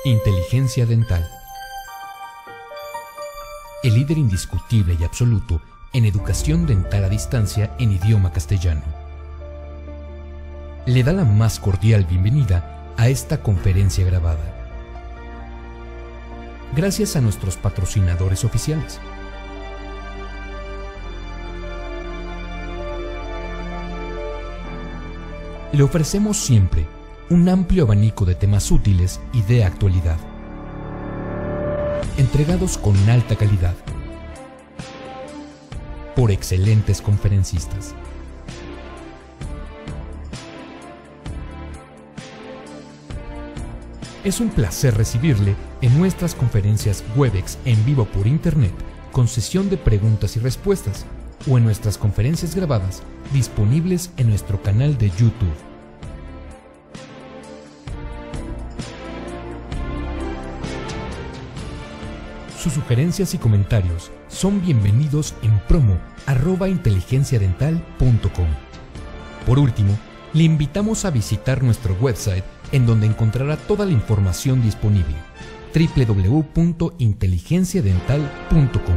Inteligencia dental. El líder indiscutible y absoluto en educación dental a distancia en idioma castellano. Le da la más cordial bienvenida a esta conferencia grabada. Gracias a nuestros patrocinadores oficiales. Le ofrecemos siempre un amplio abanico de temas útiles y de actualidad, entregados con alta calidad, por excelentes conferencistas. Es un placer recibirle en nuestras conferencias Webex en vivo por Internet, con sesión de preguntas y respuestas, o en nuestras conferencias grabadas disponibles en nuestro canal de YouTube. Sus sugerencias y comentarios son bienvenidos en promo@inteligenciadental.com. Por último, le invitamos a visitar nuestro website, en donde encontrará toda la información disponible: www.inteligenciadental.com.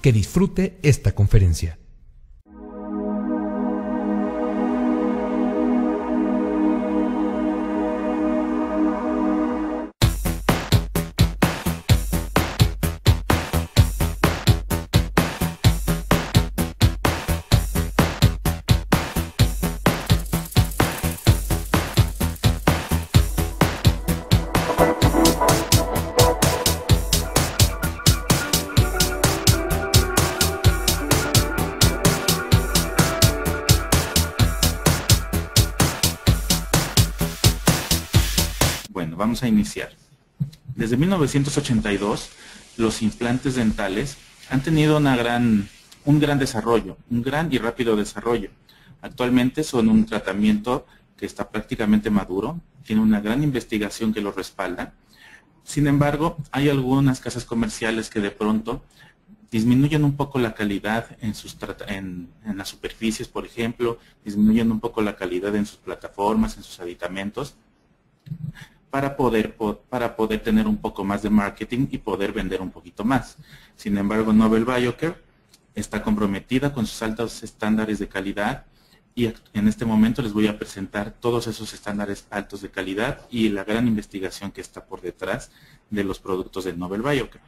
Que disfrute esta conferencia. Vamos a iniciar. Desde 1982, los implantes dentales han tenido un gran desarrollo, un gran y rápido desarrollo. Actualmente son un tratamiento que está prácticamente maduro, tiene una gran investigación que lo respalda. Sin embargo, hay algunas casas comerciales que de pronto disminuyen un poco la calidad en las superficies, por ejemplo, disminuyen un poco la calidad en sus plataformas, en sus aditamentos, para poder tener un poco más de marketing y poder vender un poquito más. Sin embargo, Nobel Biocare está comprometida con sus altos estándares de calidad, y en este momento les voy a presentar todos esos estándares altos de calidad y la gran investigación que está por detrás de los productos de Nobel Biocare.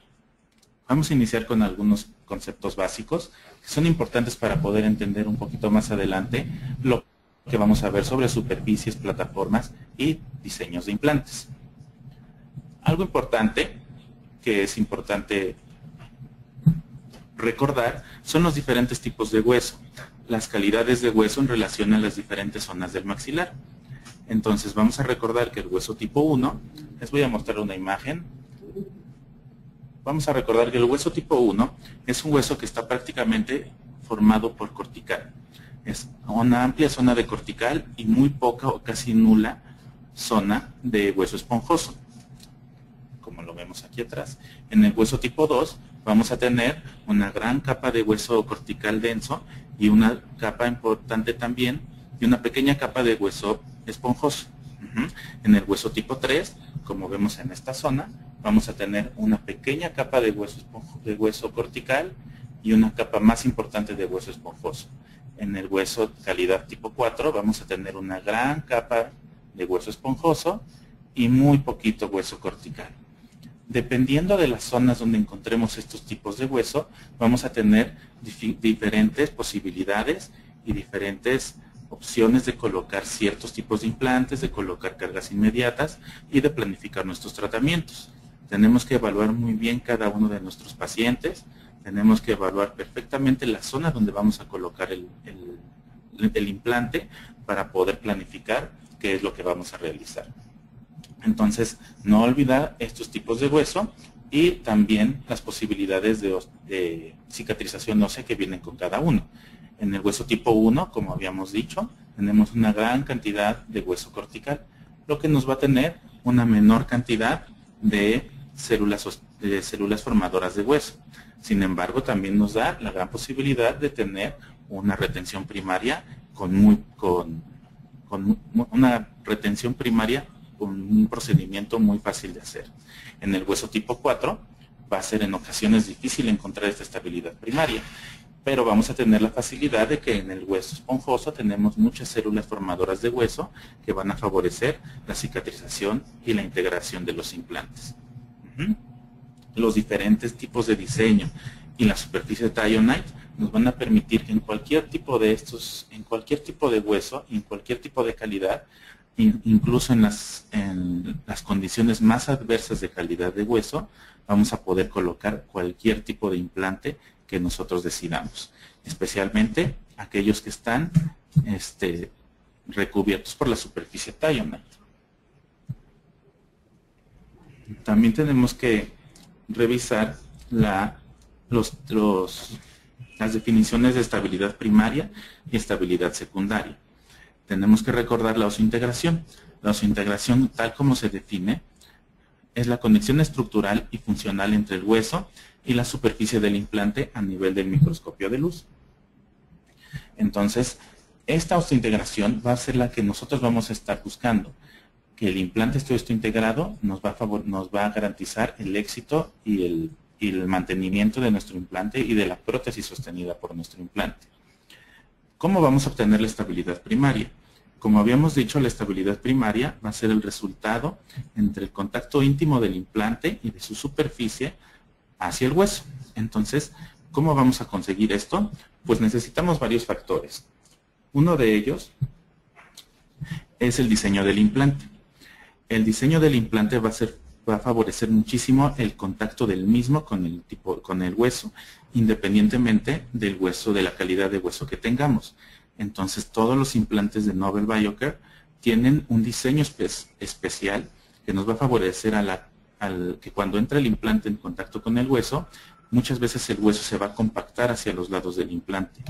Vamos a iniciar con algunos conceptos básicos que son importantes para poder entender un poquito más adelante lo que vamos a ver sobre superficies, plataformas y diseños de implantes. Algo importante que es importante recordar son los diferentes tipos de hueso, las calidades de hueso en relación a las diferentes zonas del maxilar. Entonces vamos a recordar que el hueso tipo 1, les voy a mostrar una imagen. Vamos a recordar que el hueso tipo 1 es un hueso que está prácticamente formado por cortical. Es una amplia zona de cortical y muy poca o casi nula zona de hueso esponjoso, como lo vemos aquí atrás. En el hueso tipo 2 vamos a tener una gran capa de hueso cortical denso y una capa importante también y una pequeña capa de hueso esponjoso. En el hueso tipo 3, como vemos en esta zona, vamos a tener una pequeña capa de hueso cortical y una capa más importante de hueso esponjoso. En el hueso calidad tipo 4 vamos a tener una gran capa de hueso esponjoso y muy poquito hueso cortical. Dependiendo de las zonas donde encontremos estos tipos de hueso, vamos a tener diferentes posibilidades y diferentes opciones de colocar ciertos tipos de implantes, de colocar cargas inmediatas y de planificar nuestros tratamientos. Tenemos que evaluar muy bien cada uno de nuestros pacientes. Tenemos que evaluar perfectamente la zona donde vamos a colocar el implante para poder planificar qué es lo que vamos a realizar. Entonces, no olvidar estos tipos de hueso y también las posibilidades de cicatrización ósea que vienen con cada uno. En el hueso tipo 1, como habíamos dicho, tenemos una gran cantidad de hueso cortical, lo que nos va a tener una menor cantidad de células formadoras de hueso. Sin embargo, también nos da la gran posibilidad de tener una retención primaria con una retención primaria con un procedimiento muy fácil de hacer. En el hueso tipo 4 va a ser en ocasiones difícil encontrar esta estabilidad primaria, pero vamos a tener la facilidad de que en el hueso esponjoso tenemos muchas células formadoras de hueso que van a favorecer la cicatrización y la integración de los implantes. Los diferentes tipos de diseño y la superficie de taillonite nos van a permitir que en cualquier tipo de estos, en cualquier tipo de hueso, en cualquier tipo de calidad, incluso en las condiciones más adversas de calidad de hueso, vamos a poder colocar cualquier tipo de implante que nosotros decidamos, especialmente aquellos que están recubiertos por la superficie taillonite. También tenemos que revisar las definiciones de estabilidad primaria y estabilidad secundaria. Tenemos que recordar la osseointegración. La osseointegración, tal como se define, es la conexión estructural y funcional entre el hueso y la superficie del implante a nivel del microscopio de luz. Entonces, esta osseointegración va a ser la que nosotros vamos a estar buscando. Que el implante esté integrado nos va a garantizar el éxito y el mantenimiento de nuestro implante y de la prótesis sostenida por nuestro implante. ¿Cómo vamos a obtener la estabilidad primaria? Como habíamos dicho, la estabilidad primaria va a ser el resultado entre el contacto íntimo del implante y de su superficie hacia el hueso. Entonces, ¿cómo vamos a conseguir esto? Pues necesitamos varios factores. Uno de ellos es el diseño del implante. El diseño del implante va a favorecer muchísimo el contacto del mismo con el hueso, independientemente del hueso, de la calidad de hueso que tengamos. Entonces, todos los implantes de Nobel Biocare tienen un diseño especial que nos va a favorecer que cuando entra el implante en contacto con el hueso, muchas veces el hueso se va a compactar hacia los lados del implante.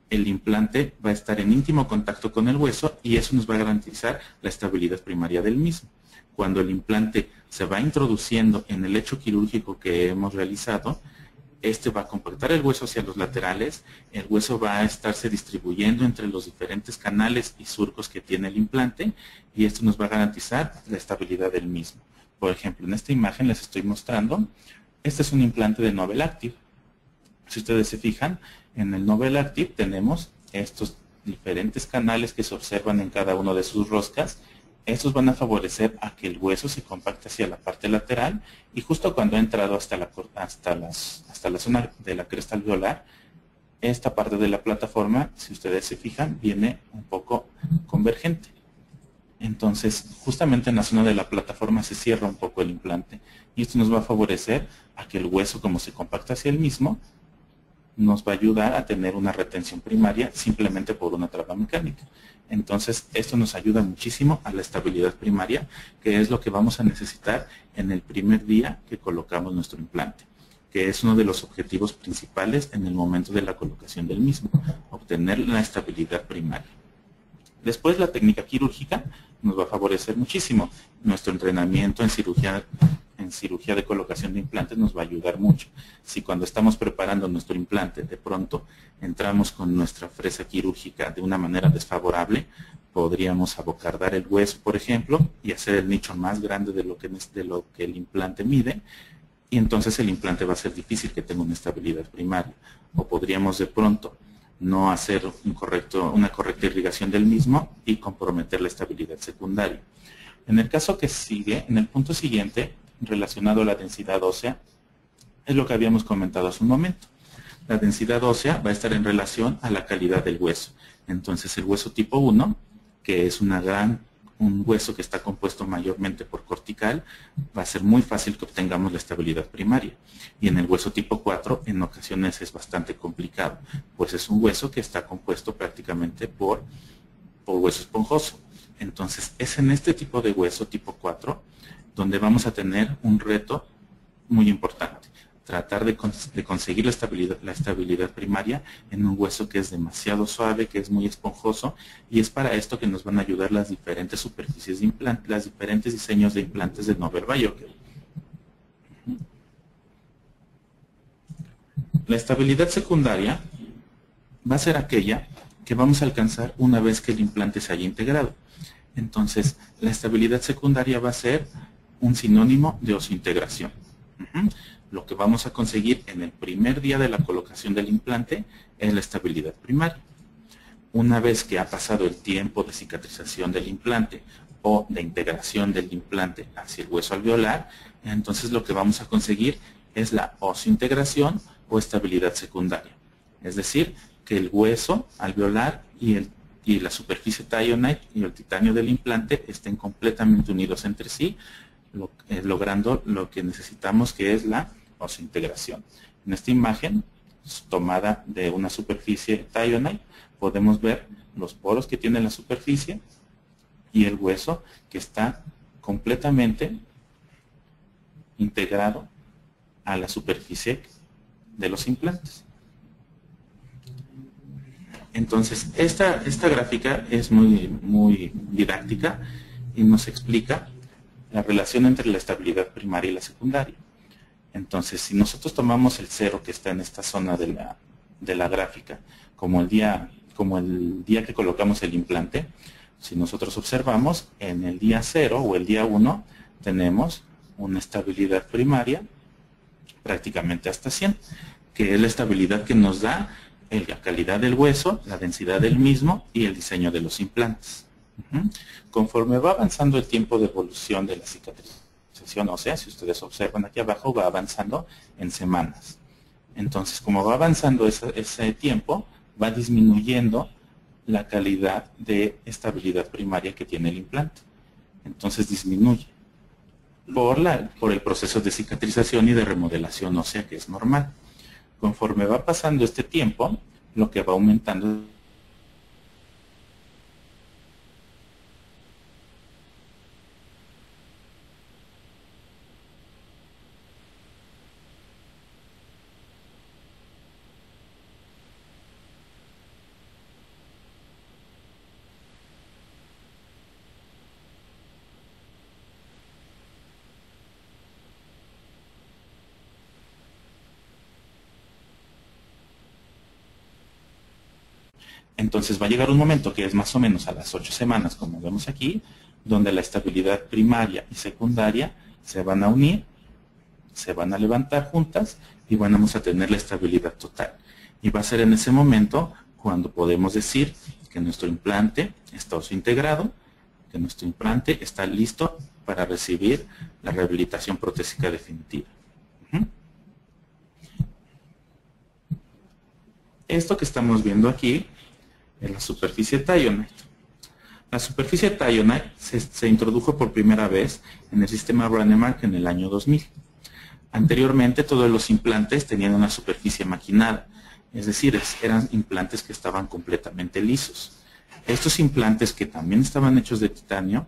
El implante va a estar en íntimo contacto con el hueso y eso nos va a garantizar la estabilidad primaria del mismo. Cuando el implante se va introduciendo en el lecho quirúrgico que hemos realizado, este va a compactar el hueso hacia los laterales, el hueso va a estarse distribuyendo entre los diferentes canales y surcos que tiene el implante y esto nos va a garantizar la estabilidad del mismo. Por ejemplo, en esta imagen les estoy mostrando, este es un implante de Nobel Active. Si ustedes se fijan, en el Nobel Active tenemos estos diferentes canales que se observan en cada una de sus roscas. Estos van a favorecer a que el hueso se compacte hacia la parte lateral y justo cuando ha entrado hasta la zona de la cresta alveolar, esta parte de la plataforma, si ustedes se fijan, viene un poco convergente. Entonces, justamente en la zona de la plataforma se cierra un poco el implante y esto nos va a favorecer a que el hueso, como se compacta hacia el mismo, nos va a ayudar a tener una retención primaria simplemente por una traba mecánica. Entonces, esto nos ayuda muchísimo a la estabilidad primaria, que es lo que vamos a necesitar en el primer día que colocamos nuestro implante, que es uno de los objetivos principales en el momento de la colocación del mismo, obtener la estabilidad primaria. Después, la técnica quirúrgica nos va a favorecer muchísimo. Nuestro entrenamiento en cirugía de colocación de implantes nos va a ayudar mucho. Si cuando estamos preparando nuestro implante de pronto entramos con nuestra fresa quirúrgica de una manera desfavorable, podríamos abocardar el hueso, por ejemplo, y hacer el nicho más grande de lo que el implante mide, y entonces el implante va a ser difícil que tenga una estabilidad primaria. O podríamos de pronto no hacer una correcta irrigación del mismo y comprometer la estabilidad secundaria. En el caso que sigue, en el punto siguiente, relacionado a la densidad ósea, es lo que habíamos comentado hace un momento. La densidad ósea va a estar en relación a la calidad del hueso. Entonces el hueso tipo 1, que es un hueso que está compuesto mayormente por cortical, va a ser muy fácil que obtengamos la estabilidad primaria. Y en el hueso tipo 4 en ocasiones es bastante complicado, pues es un hueso que está compuesto prácticamente por hueso esponjoso. Entonces es en este tipo de hueso tipo 4 donde vamos a tener un reto muy importante. Tratar de conseguir la estabilidad primaria en un hueso que es demasiado suave, que es muy esponjoso, y es para esto que nos van a ayudar las diferentes superficies de implante, los diferentes diseños de implantes de Nobel Biocare. La estabilidad secundaria va a ser aquella que vamos a alcanzar una vez que el implante se haya integrado. Entonces, la estabilidad secundaria va a ser un sinónimo de osseointegración. Lo que vamos a conseguir en el primer día de la colocación del implante es la estabilidad primaria. Una vez que ha pasado el tiempo de cicatrización del implante o de integración del implante hacia el hueso alveolar, entonces lo que vamos a conseguir es la osseointegración o estabilidad secundaria. Es decir, que el hueso alveolar y la superficie Tyonite y el titanio del implante estén completamente unidos entre sí, logrando lo que necesitamos, que es la osseointegración. En esta imagen, tomada de una superficie Tyonite, podemos ver los poros que tiene la superficie y el hueso que está completamente integrado a la superficie de los implantes. Entonces, esta gráfica es muy didáctica y nos explica la relación entre la estabilidad primaria y la secundaria. Entonces, si nosotros tomamos el 0 que está en esta zona de la gráfica, como el día que colocamos el implante, si nosotros observamos, en el día 0 o el día 1 tenemos una estabilidad primaria prácticamente hasta 100, que es la estabilidad que nos da la calidad del hueso, la densidad del mismo y el diseño de los implantes. Conforme va avanzando el tiempo de evolución de la cicatrización ósea, si ustedes observan aquí abajo, va avanzando en semanas. Entonces, como va avanzando ese tiempo, va disminuyendo la calidad de estabilidad primaria que tiene el implante. Entonces disminuye por el proceso de cicatrización y de remodelación ósea, que es normal. Conforme va pasando este tiempo, lo que va aumentando Entonces va a llegar un momento que es más o menos a las 8 semanas, como vemos aquí, donde la estabilidad primaria y secundaria se van a unir, se van a levantar juntas y vamos a tener la estabilidad total. Y va a ser en ese momento cuando podemos decir que nuestro implante está osseointegrado, que nuestro implante está listo para recibir la rehabilitación protésica definitiva. Esto que estamos viendo aquí es la superficie Tyonite. La superficie Tyonite se introdujo por primera vez en el sistema Brånemark en el año 2000. Anteriormente todos los implantes tenían una superficie maquinada, es decir, eran implantes que estaban completamente lisos. Estos implantes, que también estaban hechos de titanio,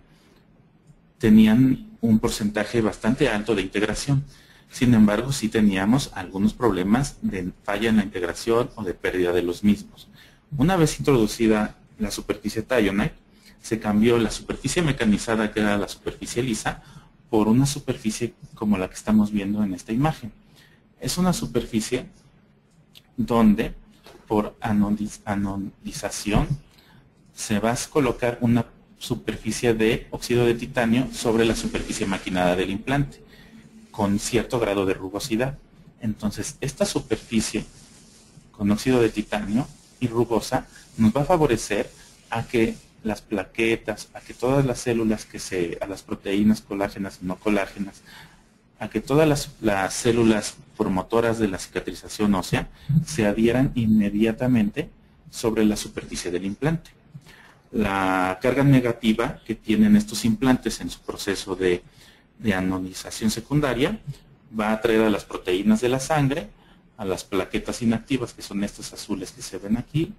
tenían un porcentaje bastante alto de integración. Sin embargo, sí teníamos algunos problemas de falla en la integración o de pérdida de los mismos. Una vez introducida la superficie Tyonite, se cambió la superficie mecanizada, que era la superficie lisa, por una superficie como la que estamos viendo en esta imagen. Es una superficie donde por anodización se va a colocar una superficie de óxido de titanio sobre la superficie maquinada del implante, con cierto grado de rugosidad. Entonces, esta superficie con óxido de titanio y rugosa nos va a favorecer a que las plaquetas, a que todas las células a las proteínas colágenas y no colágenas, a que todas las células promotoras de la cicatrización ósea se adhieran inmediatamente sobre la superficie del implante. La carga negativa que tienen estos implantes en su proceso de anodización secundaria va a atraer a las proteínas de la sangre, a las plaquetas inactivas, que son estas azules que se ven aquí,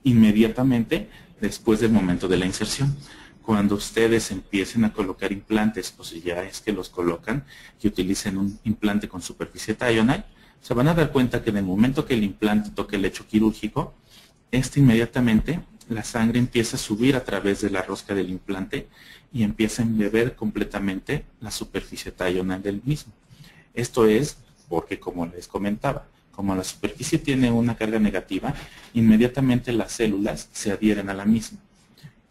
inmediatamente después del momento de la inserción. Cuando ustedes empiecen a colocar implantes, o si ya es que los colocan, que utilicen un implante con superficie Tyonite, se van a dar cuenta que en el momento que el implante toque el lecho quirúrgico, inmediatamente la sangre empieza a subir a través de la rosca del implante y empieza a embeber completamente la superficie Tyonite del mismo. Esto es porque, como les comentaba, como la superficie tiene una carga negativa, inmediatamente las células se adhieren a la misma.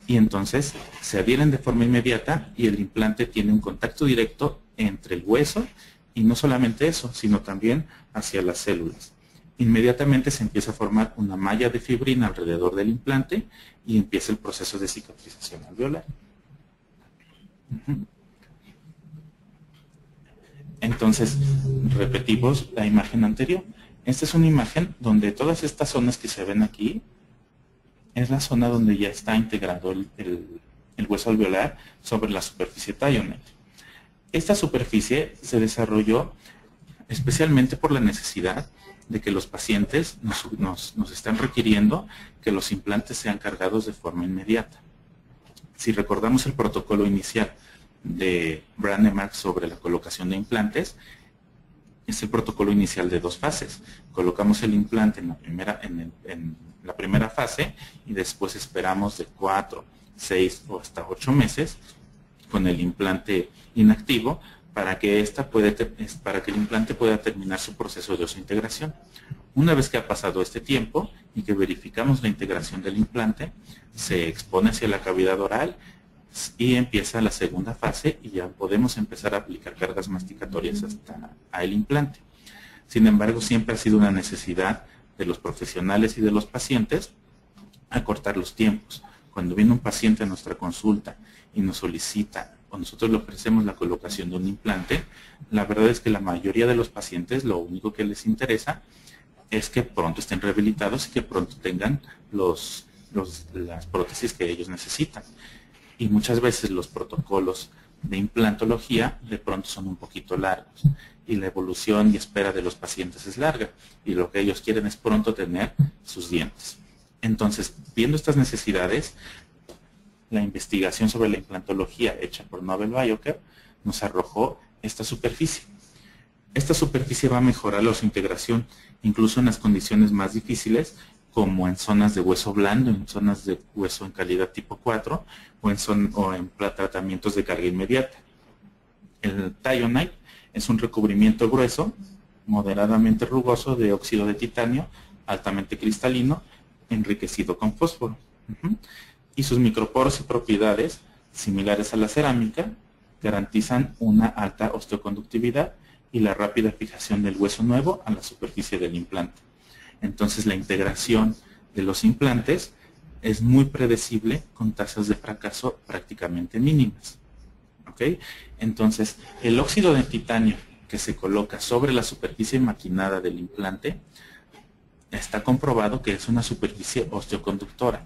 y entonces se adhieren de forma inmediata y el implante tiene un contacto directo entre el hueso y no solamente eso, sino también hacia las células. Inmediatamente se empieza a formar una malla de fibrina alrededor del implante y empieza el proceso de cicatrización alveolar. Entonces, repetimos la imagen anterior. Esta es una imagen donde todas estas zonas que se ven aquí es la zona donde ya está integrado el hueso alveolar sobre la superficie taillonite. Esta superficie se desarrolló especialmente por la necesidad de que los pacientes nos están requiriendo que los implantes sean cargados de forma inmediata. Si recordamos el protocolo inicial de Brandemark sobre la colocación de implantes, es el protocolo inicial de 2 fases. Colocamos el implante en la primera fase y después esperamos de 4, 6 o hasta 8 meses con el implante inactivo para que el implante pueda terminar su proceso de osseointegración. Una vez que ha pasado este tiempo y que verificamos la integración del implante, se expone hacia la cavidad oral y empieza la segunda fase y ya podemos empezar a aplicar cargas masticatorias hasta el implante. Sin embargo, siempre ha sido una necesidad de los profesionales y de los pacientes acortar los tiempos. Cuando viene un paciente a nuestra consulta y nos solicita o nosotros le ofrecemos la colocación de un implante, la verdad es que la mayoría de los pacientes lo único que les interesa es que pronto estén rehabilitados y que pronto tengan las prótesis que ellos necesitan. Y muchas veces los protocolos de implantología de pronto son un poquito largos y la evolución y espera de los pacientes es larga y lo que ellos quieren es pronto tener sus dientes. Entonces, viendo estas necesidades, la investigación sobre la implantología hecha por Nobel Biocare nos arrojó esta superficie. Esta superficie va a mejorar la osseointegración incluso en las condiciones más difíciles, como en zonas de hueso blando, en zonas de hueso en calidad tipo 4 o en tratamientos de carga inmediata. El taillonite es un recubrimiento grueso, moderadamente rugoso de óxido de titanio, altamente cristalino, enriquecido con fósforo. Y sus microporos y propiedades, similares a la cerámica, garantizan una alta osteoconductividad y la rápida fijación del hueso nuevo a la superficie del implante. Entonces la integración de los implantes es muy predecible con tasas de fracaso prácticamente mínimas. ¿Okay? Entonces el óxido de titanio que se coloca sobre la superficie maquinada del implante está comprobado que es una superficie osteoconductora.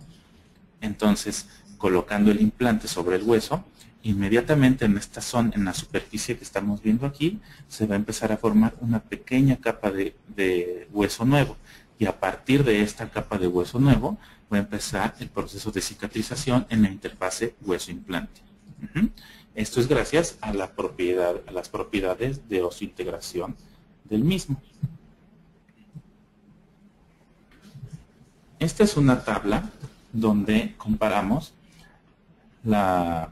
Entonces, colocando el implante sobre el hueso, inmediatamente en esta zona, en la superficie que estamos viendo aquí, se va a empezar a formar una pequeña capa de hueso nuevo. Y a partir de esta capa de hueso nuevo, va a empezar el proceso de cicatrización en la interfase hueso-implante. Esto es gracias a las propiedades de osseointegración del mismo. Esta es una tabla donde comparamos la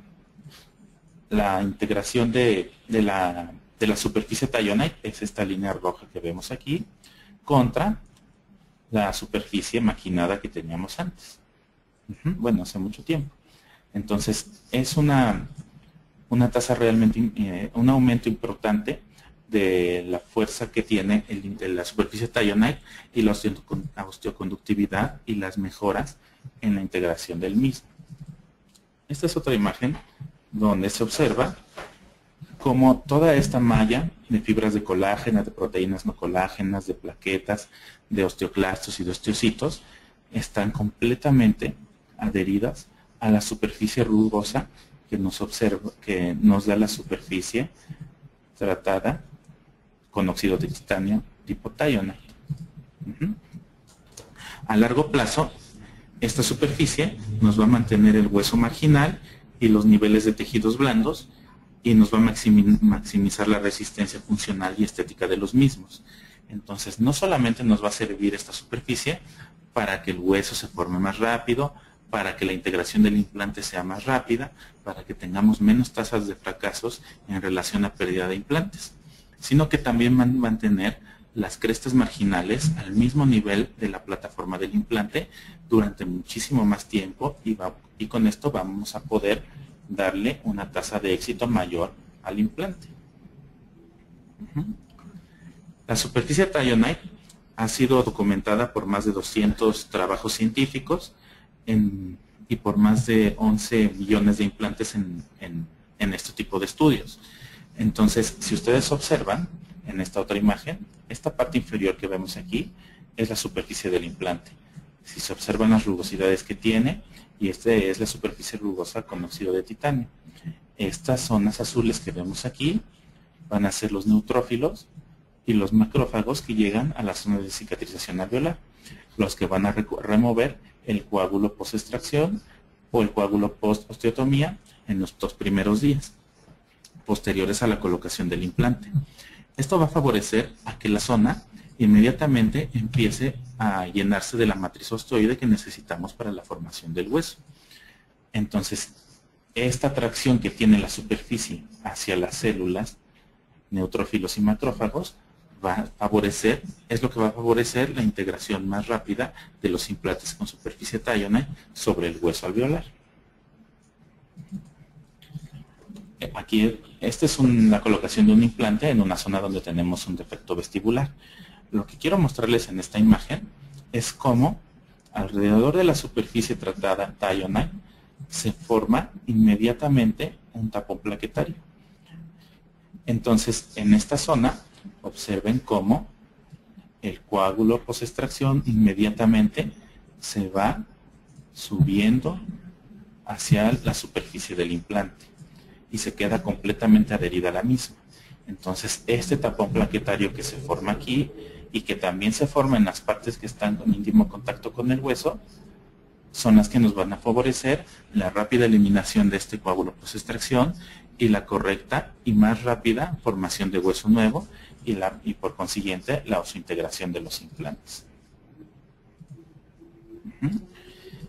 integración de la superficie taillonite, es esta línea roja que vemos aquí, contra la superficie maquinada que teníamos antes. Bueno, hace mucho tiempo. Entonces, es una tasa realmente, un aumento importante de la fuerza que tiene la superficie taillonite y la osteoconductividad y las mejoras en la integración del mismo. Esta es otra imagen donde se observa cómo toda esta malla de fibras de colágeno, de proteínas no colágenas, de plaquetas, de osteoclastos y de osteocitos están completamente adheridas a la superficie rugosa que nos da la superficie tratada con óxido de titanio tipo taillonite. A largo plazo, esta superficie nos va a mantener el hueso marginal y los niveles de tejidos blandos y nos va a maximizar la resistencia funcional y estética de los mismos. Entonces, no solamente nos va a servir esta superficie para que el hueso se forme más rápido, para que la integración del implante sea más rápida, para que tengamos menos tasas de fracasos en relación a pérdida de implantes, sino que también van a mantener las crestas marginales al mismo nivel de la plataforma del implante durante muchísimo más tiempo y con esto vamos a poder darle una tasa de éxito mayor al implante. La superficie Tyonite ha sido documentada por más de 200 trabajos científicos y por más de 11 millones de implantes en este tipo de estudios. Entonces, si ustedes observan en esta otra imagen, esta parte inferior que vemos aquí es la superficie del implante. Si se observan las rugosidades que tiene, y esta es la superficie rugosa con óxido de titanio. Estas zonas azules que vemos aquí van a ser los neutrófilos y los macrófagos que llegan a la zona de cicatrización alveolar, los que van a remover el coágulo post-extracción o el coágulo post-osteotomía en los 2 primeros días, posteriores a la colocación del implante. Esto va a favorecer a que la zona inmediatamente empiece a llenarse de la matriz osteoide que necesitamos para la formación del hueso. Entonces, esta atracción que tiene la superficie hacia las células, neutrófilos y macrófagos, es lo que va a favorecer la integración más rápida de los implantes con superficie Tyonite sobre el hueso alveolar. Aquí, esta es la colocación de un implante en una zona donde tenemos un defecto vestibular. Lo que quiero mostrarles en esta imagen es cómo alrededor de la superficie tratada Tyonite se forma inmediatamente un tapón plaquetario. Entonces, en esta zona, observen cómo el coágulo post-extracción inmediatamente se va subiendo hacia la superficie del implante y se queda completamente adherida a la misma. Entonces, este tapón plaquetario que se forma aquí y que también se forma en las partes que están con íntimo contacto con el hueso, son las que nos van a favorecer la rápida eliminación de este coágulo post-extracción y la correcta y más rápida formación de hueso nuevo y por consiguiente la osiointegración de los implantes.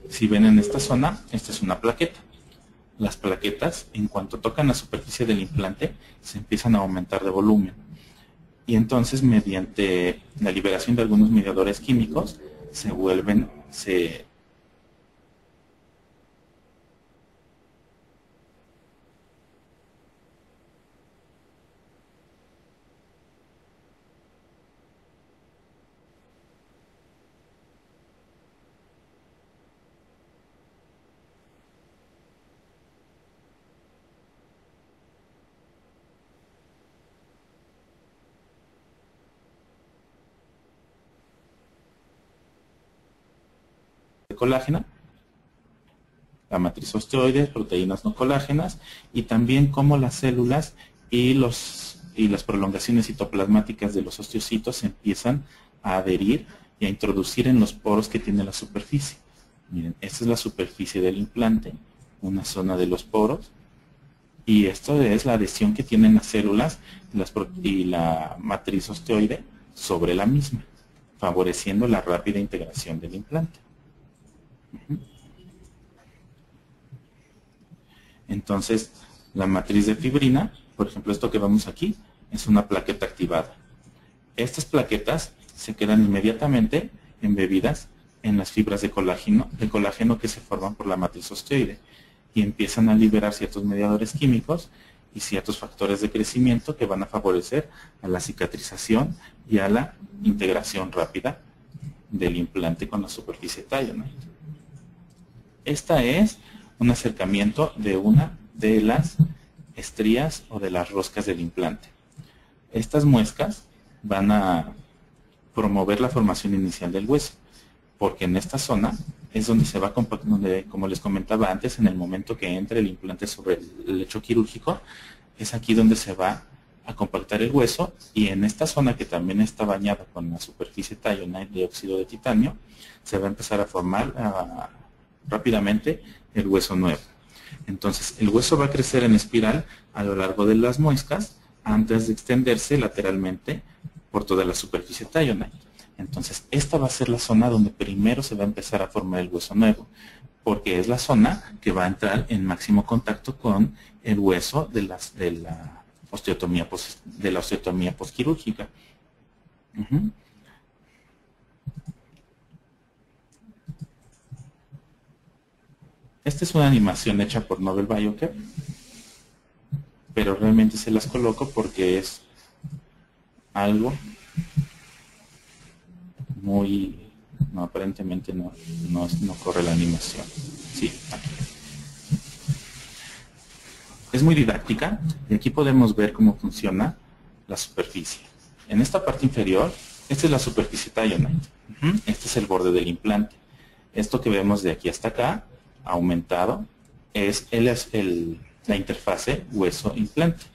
Si ven en esta zona, esta es una plaqueta. Las plaquetas, en cuanto tocan la superficie del implante, se empiezan a aumentar de volumen. Y entonces, mediante la liberación de algunos mediadores químicos, colágena, la matriz osteoide, proteínas no colágenas, y también cómo las células y las prolongaciones citoplasmáticas de los osteocitos se empiezan a adherir y a introducir en los poros que tiene la superficie. Miren, esta es la superficie del implante, una zona de los poros, y esto es la adhesión que tienen las células y la matriz osteoide sobre la misma, favoreciendo la rápida integración del implante. Entonces, la matriz de fibrina, por ejemplo, esto que vemos aquí, es una plaqueta activada. Estas plaquetas se quedan inmediatamente embebidas en las fibras de colágeno que se forman por la matriz osteoide y empiezan a liberar ciertos mediadores químicos y ciertos factores de crecimiento que van a favorecer a la cicatrización y a la integración rápida del implante con la superficie Tyonite. Esta es un acercamiento de una de las estrías o de las roscas del implante. Estas muescas van a promover la formación inicial del hueso, porque en esta zona es donde se va compactando, como les comentaba antes, en el momento que entre el implante sobre el lecho quirúrgico, es aquí donde se va a compactar el hueso, y en esta zona que también está bañada con la superficie Tyonite de óxido de titanio, se va a empezar a formar rápidamente el hueso nuevo. Entonces, el hueso va a crecer en espiral a lo largo de las muescas antes de extenderse lateralmente por toda la superficie Tyonite. Entonces, esta va a ser la zona donde primero se va a empezar a formar el hueso nuevo, porque es la zona que va a entrar en máximo contacto con el hueso de la osteotomía postquirúrgica. Uh-huh. Esta es una animación hecha por Nobel Biocare, pero realmente se las coloco porque es algo muy... No, aparentemente no corre la animación. Sí, aquí. Es muy didáctica y aquí podemos ver cómo funciona la superficie. En esta parte inferior, esta es la superficie Tyonite. Este es el borde del implante. Esto que vemos de aquí hasta acá, aumentado, es la interfase hueso-implante.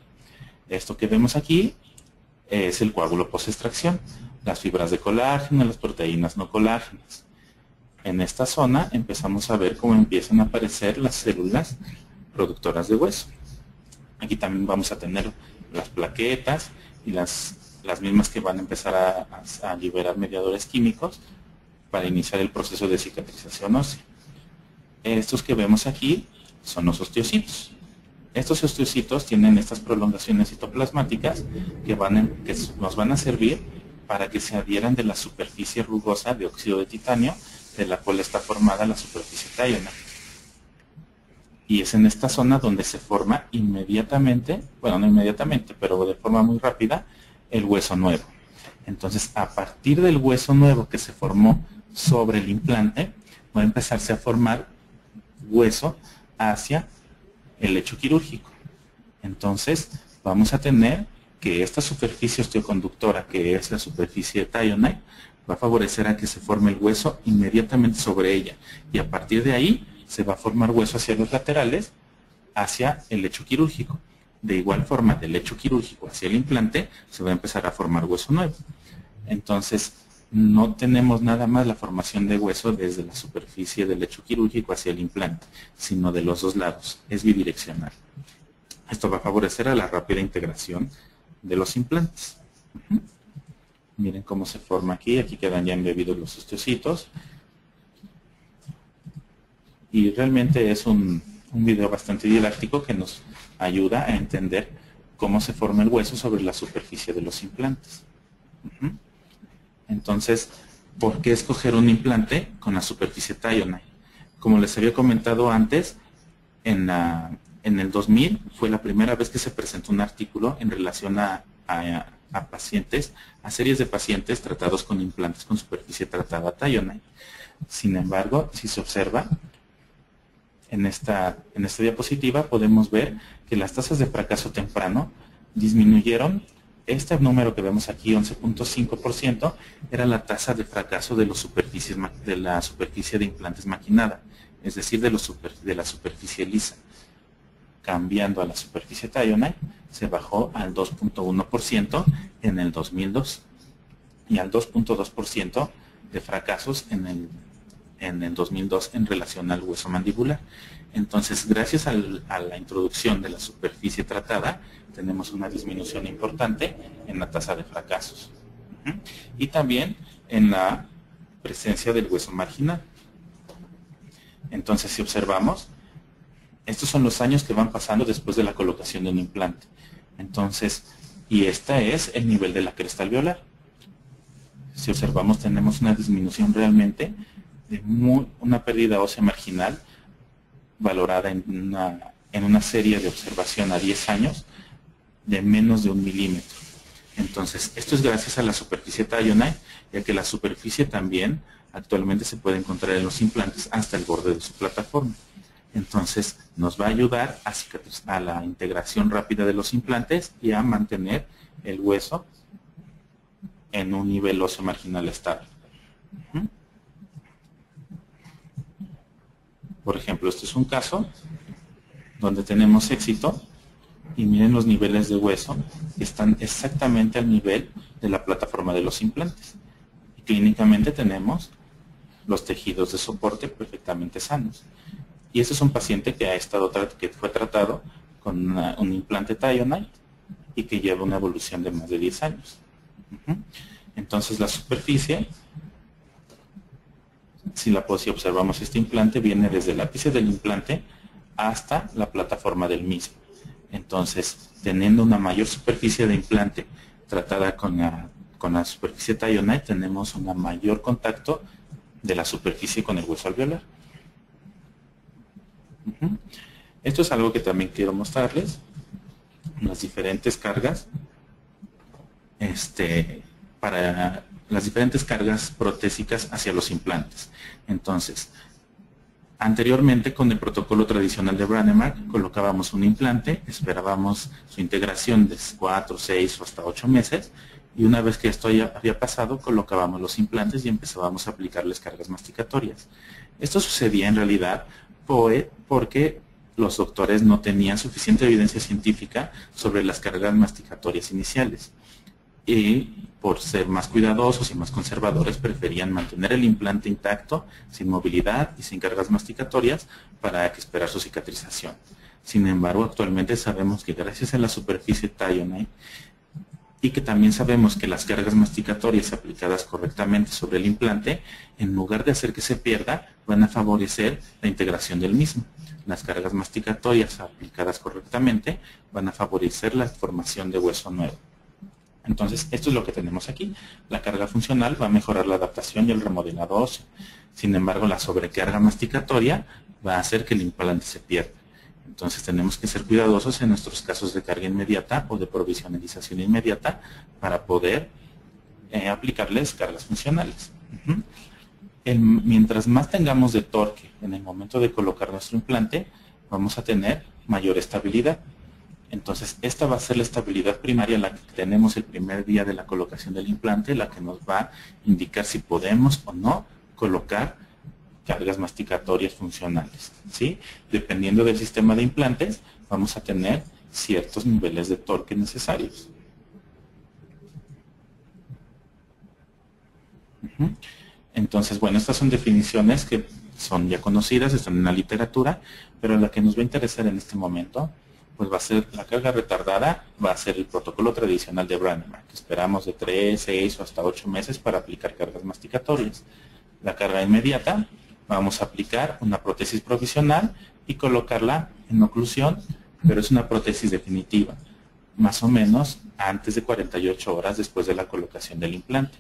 Esto que vemos aquí es el coágulo post-extracción, las fibras de colágeno, las proteínas no colágenas. En esta zona empezamos a ver cómo empiezan a aparecer las células productoras de hueso. Aquí también vamos a tener las plaquetas y las mismas que van a empezar a liberar mediadores químicos para iniciar el proceso de cicatrización ósea. Estos que vemos aquí son los osteocitos. Estos osteocitos tienen estas prolongaciones citoplasmáticas que nos van a servir para que se adhieran de la superficie rugosa de óxido de titanio, de la cual está formada la superficie Tyonite. Y es en esta zona donde se forma inmediatamente, bueno, no inmediatamente, pero de forma muy rápida, el hueso nuevo. Entonces, a partir del hueso nuevo que se formó sobre el implante, va a empezarse a formar hueso hacia el lecho quirúrgico. Entonces, vamos a tener que esta superficie osteoconductora, que es la superficie Tyonite, va a favorecer a que se forme el hueso inmediatamente sobre ella. Y a partir de ahí, se va a formar hueso hacia los laterales, hacia el lecho quirúrgico. De igual forma, del lecho quirúrgico hacia el implante, se va a empezar a formar hueso nuevo. Entonces, no tenemos nada más la formación de hueso desde la superficie del lecho quirúrgico hacia el implante, sino de los dos lados. Es bidireccional. Esto va a favorecer a la rápida integración de los implantes. Miren cómo se forma aquí. Aquí quedan ya embebidos los osteocitos. Y realmente es un video bastante didáctico que nos ayuda a entender cómo se forma el hueso sobre la superficie de los implantes. Entonces, ¿por qué escoger un implante con la superficie Tyonite? Como les había comentado antes, en el 2000 fue la primera vez que se presentó un artículo en relación a pacientes, a series de pacientes tratados con implantes con superficie tratada Tyonite. Sin embargo, si se observa, en esta diapositiva podemos ver que las tasas de fracaso temprano disminuyeron. Este número que vemos aquí, 11.5%, era la tasa de fracaso de la superficie de implantes maquinada, es decir, de la superficie lisa. Cambiando a la superficie Tyonite, se bajó al 2.1% en el 2002 y al 2.2% de fracasos en el 2002 en relación al hueso mandibular. Entonces, gracias a la introducción de la superficie tratada, tenemos una disminución importante en la tasa de fracasos. Y también en la presencia del hueso marginal. Entonces, si observamos, estos son los años que van pasando después de la colocación de un implante. Entonces, y este es el nivel de la cresta alveolar. Si observamos, tenemos una disminución realmente de una pérdida ósea marginal valorada en una serie de observación a 10 años de menos de 1 milímetro. Entonces, esto es gracias a la superficie Tyonite, ya que la superficie también actualmente se puede encontrar en los implantes hasta el borde de su plataforma. Entonces, nos va a ayudar a la integración rápida de los implantes y a mantener el hueso en un nivel óseo marginal estable. Por ejemplo, este es un caso donde tenemos éxito y miren los niveles de hueso que están exactamente al nivel de la plataforma de los implantes. Y clínicamente tenemos los tejidos de soporte perfectamente sanos. Y este es un paciente que fue tratado con un implante Tyonite y que lleva una evolución de más de 10 años. Entonces la superficie, si observamos este implante, viene desde el ápice del implante hasta la plataforma del mismo. Entonces, teniendo una mayor superficie de implante tratada con con la superficie Taillonite tenemos un mayor contacto de la superficie con el hueso alveolar. Esto es algo que también quiero mostrarles, las diferentes cargas, para las diferentes cargas protésicas hacia los implantes. Entonces, anteriormente con el protocolo tradicional de Brånemark colocábamos un implante, esperábamos su integración de 4, 6 o hasta 8 meses, y una vez que esto ya había pasado, colocábamos los implantes y empezábamos a aplicarles cargas masticatorias. Esto sucedía en realidad porque los doctores no tenían suficiente evidencia científica sobre las cargas masticatorias iniciales. Y por ser más cuidadosos y más conservadores, preferían mantener el implante intacto, sin movilidad y sin cargas masticatorias, para esperar su cicatrización. Sin embargo, actualmente sabemos que gracias a la superficie Taillonite, y que también sabemos que las cargas masticatorias aplicadas correctamente sobre el implante, en lugar de hacer que se pierda, van a favorecer la integración del mismo. Las cargas masticatorias aplicadas correctamente van a favorecer la formación de hueso nuevo. Entonces, esto es lo que tenemos aquí. La carga funcional va a mejorar la adaptación y el remodelado óseo. Sin embargo, la sobrecarga masticatoria va a hacer que el implante se pierda. Entonces, tenemos que ser cuidadosos en nuestros casos de carga inmediata o de provisionalización inmediata para poder aplicarles cargas funcionales. Mientras más tengamos de torque en el momento de colocar nuestro implante, vamos a tener mayor estabilidad. Entonces, esta va a ser la estabilidad primaria, la que tenemos el primer día de la colocación del implante, la que nos va a indicar si podemos o no colocar cargas masticatorias funcionales, ¿sí? Dependiendo del sistema de implantes, vamos a tener ciertos niveles de torque necesarios. Entonces, bueno, estas son definiciones que son ya conocidas, están en la literatura, pero la que nos va a interesar en este momento, pues va a ser la carga retardada, va a ser el protocolo tradicional de Brånemark, que esperamos de 3, 6 o hasta 8 meses para aplicar cargas masticatorias. La carga inmediata, vamos a aplicar una prótesis provisional y colocarla en oclusión, pero es una prótesis definitiva, más o menos antes de 48 horas después de la colocación del implante.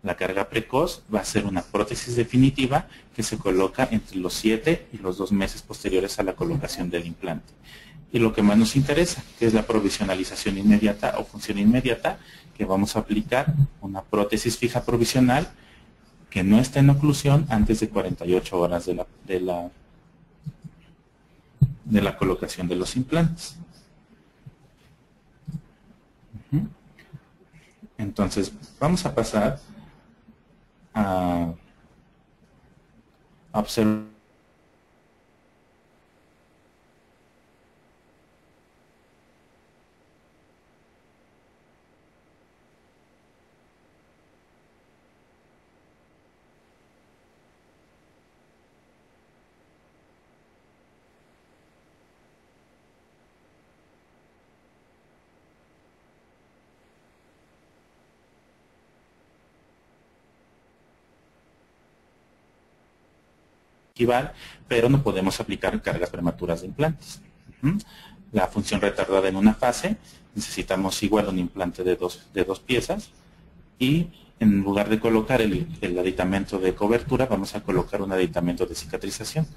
La carga precoz va a ser una prótesis definitiva que se coloca entre los 7 y los 2 meses posteriores a la colocación del implante. Y lo que más nos interesa, que es la provisionalización inmediata o función inmediata, que vamos a aplicar una prótesis fija provisional que no está en oclusión antes de 48 horas de la colocación de los implantes. Entonces, vamos a pasar a observar. Pero no podemos aplicar cargas prematuras de implantes. La función retardada en una fase, necesitamos igual un implante de dos piezas, y en lugar de colocar el aditamento de cobertura, vamos a colocar un aditamento de cicatrización.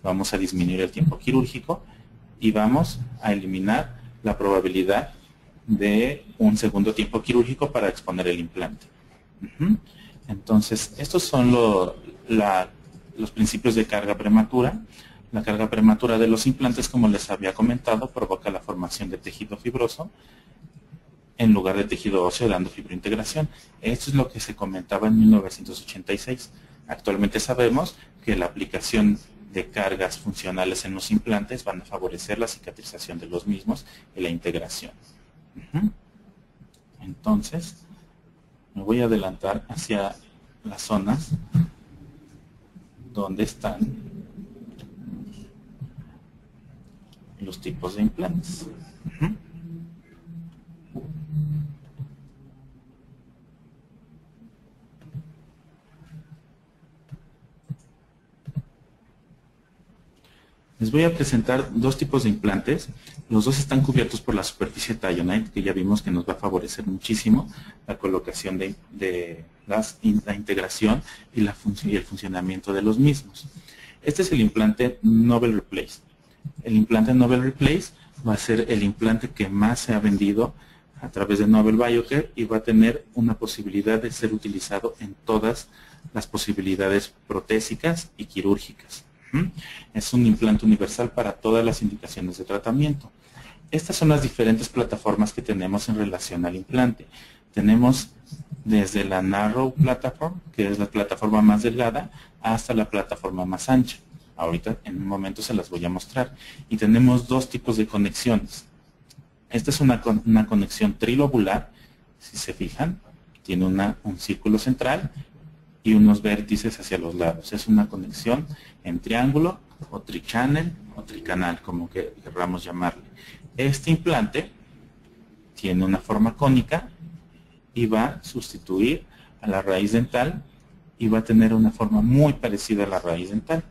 Vamos a disminuir el tiempo quirúrgico y vamos a eliminar la probabilidad de un segundo tiempo quirúrgico para exponer el implante. Entonces, estos son los principios de carga prematura. La carga prematura de los implantes, como les había comentado, provoca la formación de tejido fibroso en lugar de tejido óseo, dando fibrointegración. Esto es lo que se comentaba en 1986. Actualmente sabemos que la aplicación de cargas funcionales en los implantes van a favorecer la cicatrización de los mismos y la integración. Entonces, me voy a adelantar hacia las zonas donde están los tipos de implantes. Les voy a presentar dos tipos de implantes. Los dos están cubiertos por la superficie Taillonite, que ya vimos que nos va a favorecer muchísimo la colocación la integración y el funcionamiento de los mismos. Este es el implante Nobel Replace. El implante Nobel Replace va a ser el implante que más se ha vendido a través de Nobel Biocare y va a tener una posibilidad de ser utilizado en todas las posibilidades protésicas y quirúrgicas. Es un implante universal para todas las indicaciones de tratamiento. Estas son las diferentes plataformas que tenemos en relación al implante. Tenemos desde la Narrow Platform, que es la plataforma más delgada, hasta la plataforma más ancha. Ahorita en un momento se las voy a mostrar. Y tenemos dos tipos de conexiones. Esta es una conexión trilobular, si se fijan, tiene un círculo central y unos vértices hacia los lados. Es una conexión en triángulo o trichannel o tricanal, como que querramos llamarle. Este implante tiene una forma cónica y va a sustituir a la raíz dental y va a tener una forma muy parecida a la raíz dental.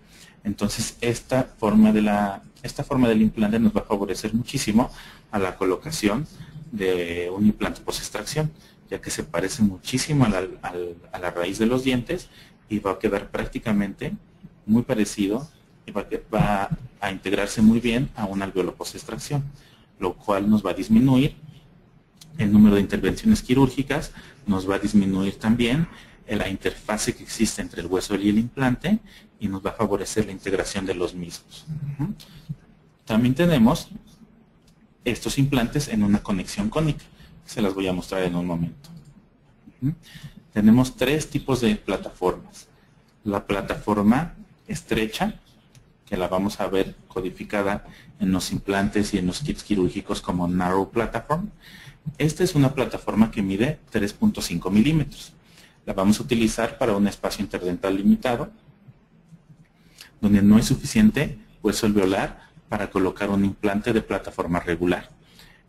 Entonces esta forma del implante nos va a favorecer muchísimo a la colocación de un implante post-extracción, ya que se parece muchísimo a la raíz de los dientes y va a quedar prácticamente muy parecido y va a integrarse muy bien a un alveolo post-extracción, lo cual nos va a disminuir el número de intervenciones quirúrgicas, nos va a disminuir también la interfase que existe entre el hueso y el implante y nos va a favorecer la integración de los mismos. También tenemos estos implantes en una conexión cónica. Se las voy a mostrar en un momento. Tenemos tres tipos de plataformas. La plataforma estrecha, que la vamos a ver codificada en los implantes y en los kits quirúrgicos como Narrow Platform. Esta es una plataforma que mide 3.5 milímetros. La vamos a utilizar para un espacio interdental limitado, donde no es suficiente hueso alveolar para colocar un implante de plataforma regular.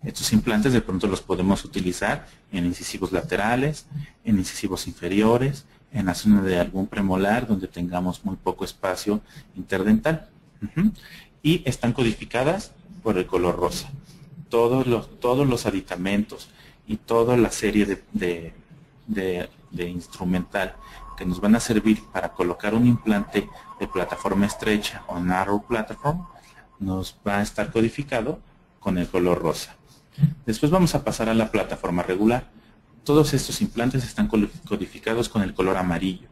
Estos implantes de pronto los podemos utilizar en incisivos laterales, en incisivos inferiores, en la zona de algún premolar donde tengamos muy poco espacio interdental. Y están codificadas por el color rosa. Todos los aditamentos y toda la serie de instrumental que nos van a servir para colocar un implante de plataforma estrecha o Narrow Platform nos va a estar codificado con el color rosa. Después vamos a pasar a la plataforma regular. Todos estos implantes están codificados con el color amarillo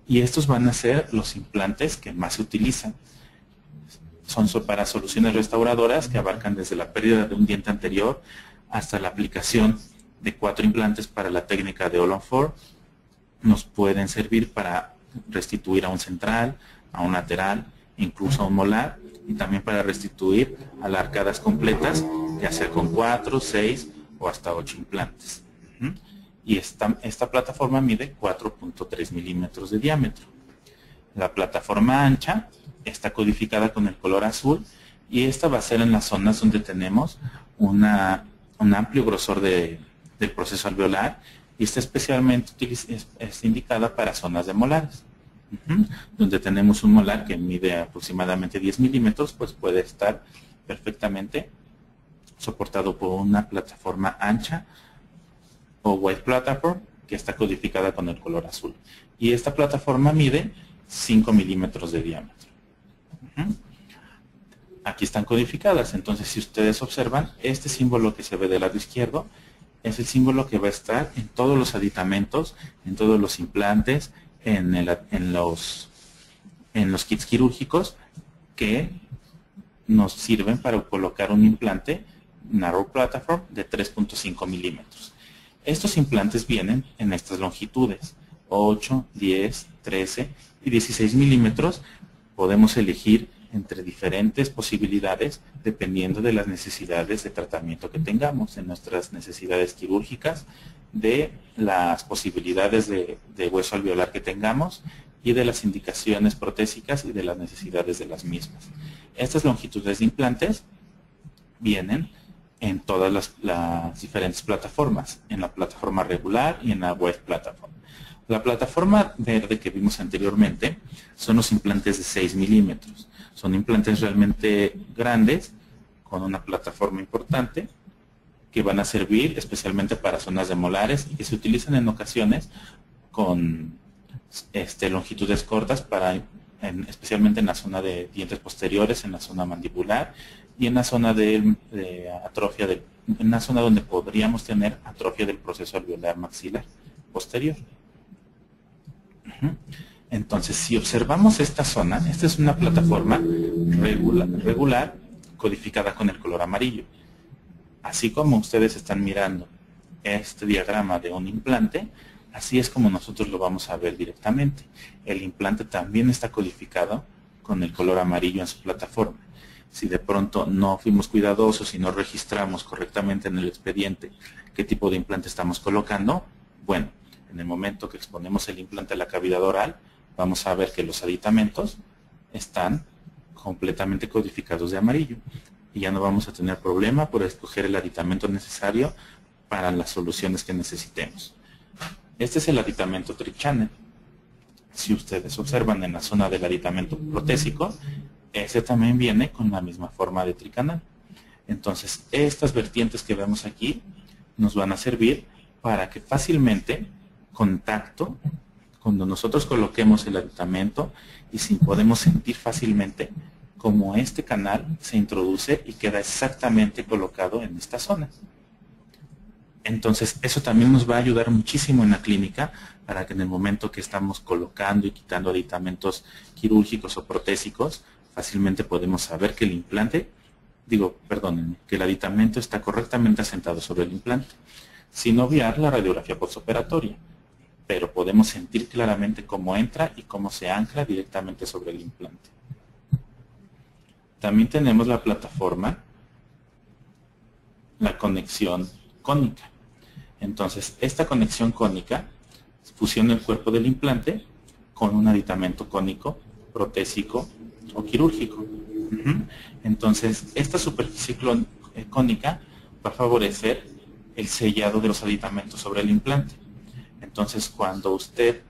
y estos van a ser los implantes que más se utilizan. Son para soluciones restauradoras que abarcan desde la pérdida de un diente anterior hasta la aplicación de 4 implantes para la técnica de All-on-4. Nos pueden servir para restituir a un central, a un lateral, incluso a un molar, y también para restituir a las arcadas completas, ya sea con 4, 6 o hasta 8 implantes. Y esta plataforma mide 4.3 milímetros de diámetro. La plataforma ancha está codificada con el color azul y esta va a ser en las zonas donde tenemos un amplio grosor del proceso alveolar y está especialmente es indicada para zonas de molares. Donde tenemos un molar que mide aproximadamente 10 milímetros, pues puede estar perfectamente soportado por una plataforma ancha o white platform que está codificada con el color azul. Y esta plataforma mide 5 milímetros de diámetro. Aquí están codificadas, entonces si ustedes observan, este símbolo que se ve del lado izquierdo es el símbolo que va a estar en todos los aditamentos, en todos los implantes, en los kits quirúrgicos que nos sirven para colocar un implante Narrow Platform de 3.5 milímetros. Estos implantes vienen en estas longitudes, 8, 10, 13 y 16 milímetros. Podemos elegir entre diferentes posibilidades dependiendo de las necesidades de tratamiento que tengamos, de nuestras necesidades quirúrgicas, de las posibilidades de hueso alveolar que tengamos y de las indicaciones protésicas y de las necesidades de las mismas. Estas longitudes de implantes vienen en todas las diferentes plataformas, en la plataforma regular y en la white platform. La plataforma verde que vimos anteriormente son los implantes de 6 milímetros. Son implantes realmente grandes, con una plataforma importante, que van a servir especialmente para zonas de molares y que se utilizan en ocasiones con longitudes cortas, especialmente en la zona de dientes posteriores, en la zona mandibular y en la zona de atrofia, en la zona donde podríamos tener atrofia del proceso alveolar maxilar posterior. Entonces, si observamos esta zona, esta es una plataforma regular codificada con el color amarillo. Así como ustedes están mirando este diagrama de un implante, así es como nosotros lo vamos a ver directamente. El implante también está codificado con el color amarillo en su plataforma. Si de pronto no fuimos cuidadosos y no registramos correctamente en el expediente qué tipo de implante estamos colocando, bueno, en el momento que exponemos el implante a la cavidad oral, vamos a ver que los aditamentos están completamente codificados de amarillo. Y ya no vamos a tener problema por escoger el aditamento necesario para las soluciones que necesitemos. Este es el aditamento Tri-Channel. Si ustedes observan en la zona del aditamento protésico, ese también viene con la misma forma de tricanal. Entonces, estas vertientes que vemos aquí nos van a servir para que fácilmente, con tacto, cuando nosotros coloquemos el aditamento y si podemos sentir fácilmente cómo este canal se introduce y queda exactamente colocado en esta zona. Entonces, eso también nos va a ayudar muchísimo en la clínica para que en el momento que estamos colocando y quitando aditamentos quirúrgicos o protésicos, fácilmente podemos saber que el implante, que el aditamento está correctamente asentado sobre el implante, sin obviar la radiografía postoperatoria, pero podemos sentir claramente cómo entra y cómo se ancla directamente sobre el implante. También tenemos la plataforma, la conexión cónica. Entonces, esta conexión cónica fusiona el cuerpo del implante con un aditamento cónico, protésico o quirúrgico. Entonces, esta superficie cónica va a favorecer el sellado de los aditamentos sobre el implante. Entonces, cuando usted